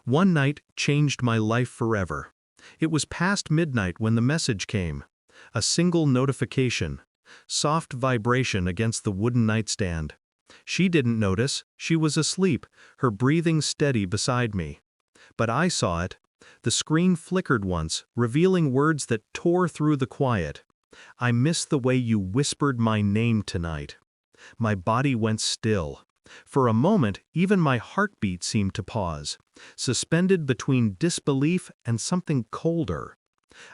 One night changed my life forever. It was past midnight when the message came. A single notification. Soft vibration against the wooden nightstand. She didn't notice, she was asleep, her breathing steady beside me. But I saw it. The screen flickered once, revealing words that tore through the quiet. "I miss the way you whispered my name tonight." My body went still. For a moment, even my heartbeat seemed to pause, suspended between disbelief and something colder.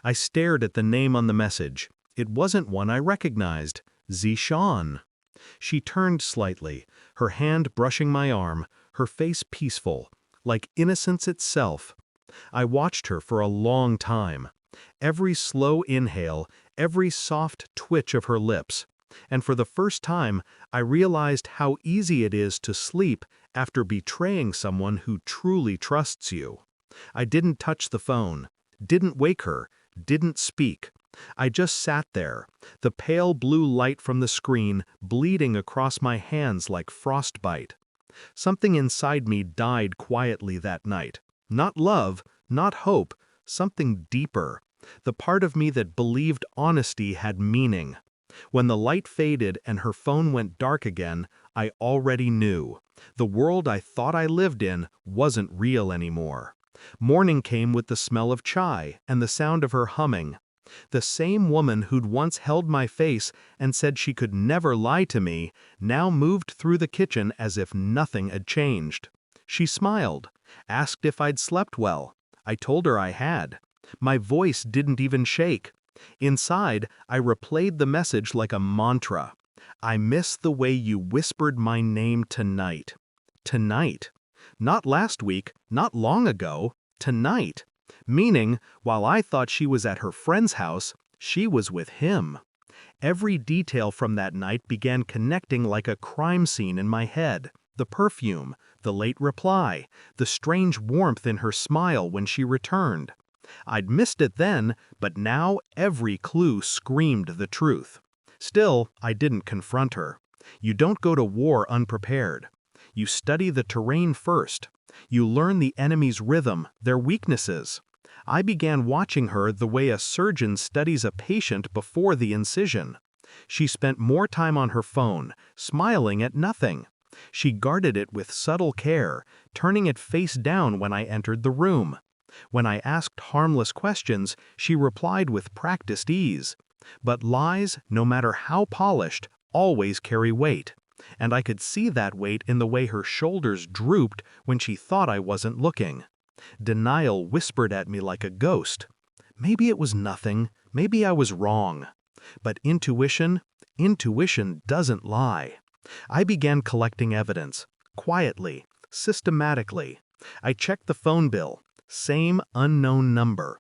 I stared at the name on the message. It wasn't one I recognized. Zishan. She turned slightly, her hand brushing my arm, her face peaceful, like innocence itself. I watched her for a long time. Every slow inhale, every soft twitch of her lips. And for the first time, I realized how easy it is to sleep after betraying someone who truly trusts you. I didn't touch the phone, didn't wake her, didn't speak. I just sat there, the pale blue light from the screen bleeding across my hands like frostbite. Something inside me died quietly that night. Not love, not hope, something deeper. The part of me that believed honesty had meaning. When the light faded and her phone went dark again, I already knew. The world I thought I lived in wasn't real anymore. Morning came with the smell of chai and the sound of her humming. The same woman who'd once held my face and said she could never lie to me, now moved through the kitchen as if nothing had changed. She smiled, asked if I'd slept well. I told her I had. My voice didn't even shake. Inside, I replayed the message like a mantra. "I miss the way you whispered my name tonight." Tonight. Not last week, not long ago. Tonight. Meaning, while I thought she was at her friend's house, she was with him. Every detail from that night began connecting like a crime scene in my head. The perfume, the late reply, the strange warmth in her smile when she returned. I'd missed it then, but now every clue screamed the truth. Still, I didn't confront her. You don't go to war unprepared. You study the terrain first. You learn the enemy's rhythm, their weaknesses. I began watching her the way a surgeon studies a patient before the incision. She spent more time on her phone, smiling at nothing. She guarded it with subtle care, turning it face down when I entered the room. When I asked harmless questions, she replied with practiced ease. But lies, no matter how polished, always carry weight. And I could see that weight in the way her shoulders drooped when she thought I wasn't looking. Denial whispered at me like a ghost. Maybe it was nothing, maybe I was wrong. But intuition doesn't lie. I began collecting evidence, quietly, systematically. I checked the phone bill. Same unknown number.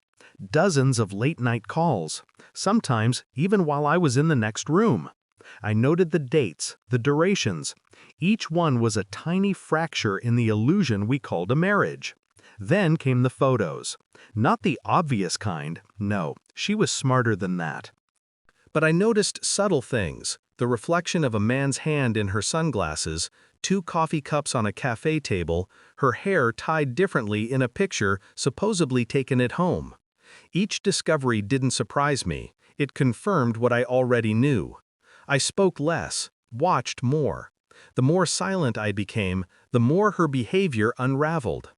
Dozens of late-night calls, sometimes even while I was in the next room. I noted the dates, the durations. Each one was a tiny fracture in the illusion we called a marriage. Then came the photos. Not the obvious kind, no, she was smarter than that. But I noticed subtle things, the reflection of a man's hand in her sunglasses, 2 coffee cups on a cafe table, her hair tied differently in a picture supposedly taken at home. Each discovery didn't surprise me, it confirmed what I already knew. I spoke less, watched more. The more silent I became, the more her behavior unraveled.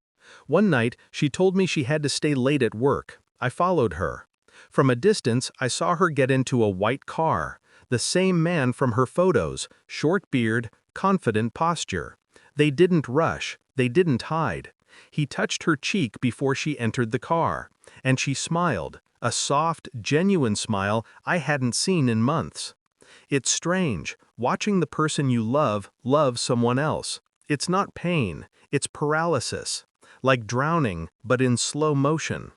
One night, she told me she had to stay late at work. I followed her. From a distance, I saw her get into a white car. The same man from her photos, short beard, confident posture. They didn't rush, they didn't hide. He touched her cheek before she entered the car, and she smiled, a soft, genuine smile I hadn't seen in months. It's strange, watching the person you love someone else. It's not pain, it's paralysis. Like drowning, but in slow motion.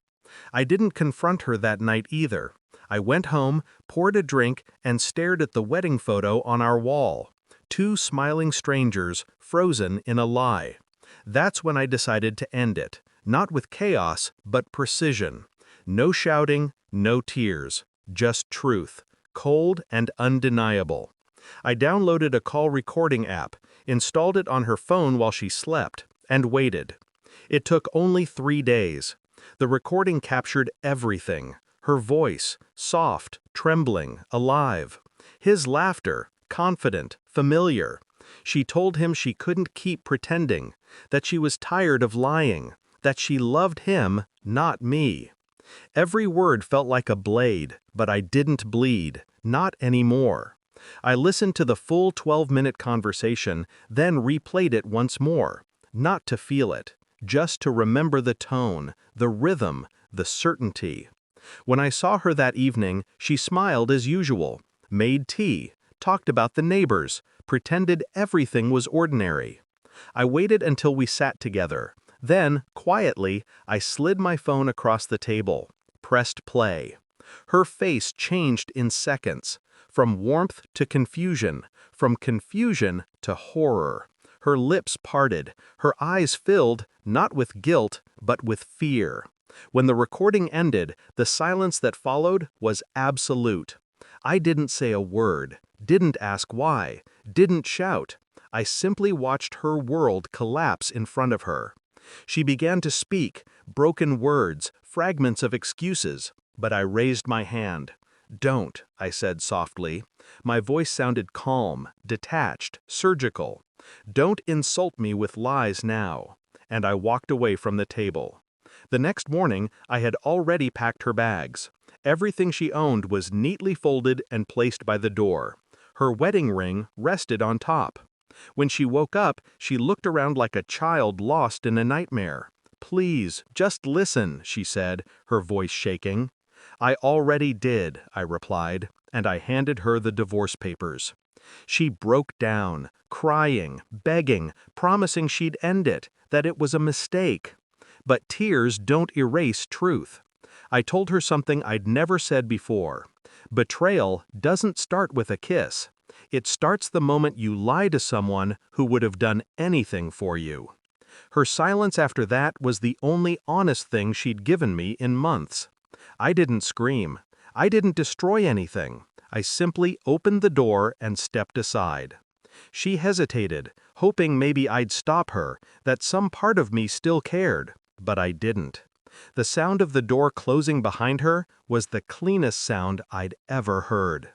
I didn't confront her that night either. I went home, poured a drink, and stared at the wedding photo on our wall. 2 smiling strangers, frozen in a lie. That's when I decided to end it. Not with chaos, but precision. No shouting, no tears. Just truth. Cold and undeniable. I downloaded a call recording app, installed it on her phone while she slept, and waited. It took only 3 days. The recording captured everything. Her voice, soft, trembling, alive. His laughter, confident, familiar. She told him she couldn't keep pretending, that she was tired of lying, that she loved him, not me. Every word felt like a blade, but I didn't bleed, not anymore. I listened to the full 12-minute conversation, then replayed it once more, not to feel it, just to remember the tone, the rhythm, the certainty. When I saw her that evening, she smiled as usual, made tea, talked about the neighbors, pretended everything was ordinary. I waited until we sat together. Then, quietly, I slid my phone across the table, pressed play. Her face changed in seconds, from warmth to confusion, from confusion to horror. Her lips parted, her eyes filled, not with guilt, but with fear. When the recording ended, the silence that followed was absolute. I didn't say a word, didn't ask why, didn't shout. I simply watched her world collapse in front of her. She began to speak, broken words, fragments of excuses, but I raised my hand. "Don't," I said softly. My voice sounded calm, detached, surgical. "Don't insult me with lies now." And I walked away from the table. The next morning, I had already packed her bags. Everything she owned was neatly folded and placed by the door. Her wedding ring rested on top. When she woke up, she looked around like a child lost in a nightmare. "Please, just listen," she said, her voice shaking. "I already did," I replied, and I handed her the divorce papers. She broke down, crying, begging, promising she'd end it, that it was a mistake. But tears don't erase truth. I told her something I'd never said before. Betrayal doesn't start with a kiss. It starts the moment you lie to someone who would have done anything for you. Her silence after that was the only honest thing she'd given me in months. I didn't scream. I didn't destroy anything. I simply opened the door and stepped aside. She hesitated, hoping maybe I'd stop her, that some part of me still cared, but I didn't. The sound of the door closing behind her was the cleanest sound I'd ever heard.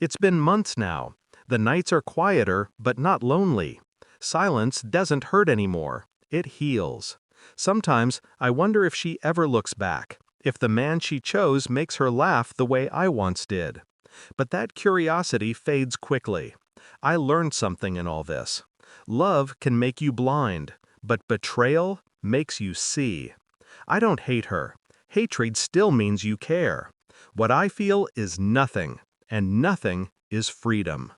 It's been months now. The nights are quieter, but not lonely. Silence doesn't hurt anymore. It heals. Sometimes I wonder if she ever looks back, if the man she chose makes her laugh the way I once did. But that curiosity fades quickly. I learned something in all this. Love can make you blind, but betrayal makes you see. I don't hate her. Hatred still means you care. What I feel is nothing, and nothing is freedom.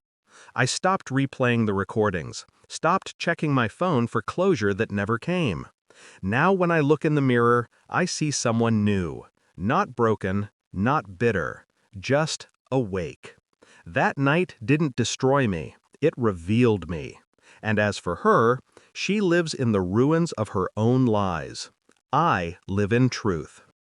I stopped replaying the recordings, stopped checking my phone for closure that never came. Now when I look in the mirror, I see someone new, not broken, not bitter, just awake. That night didn't destroy me, it revealed me. And as for her, she lives in the ruins of her own lies. I live in truth.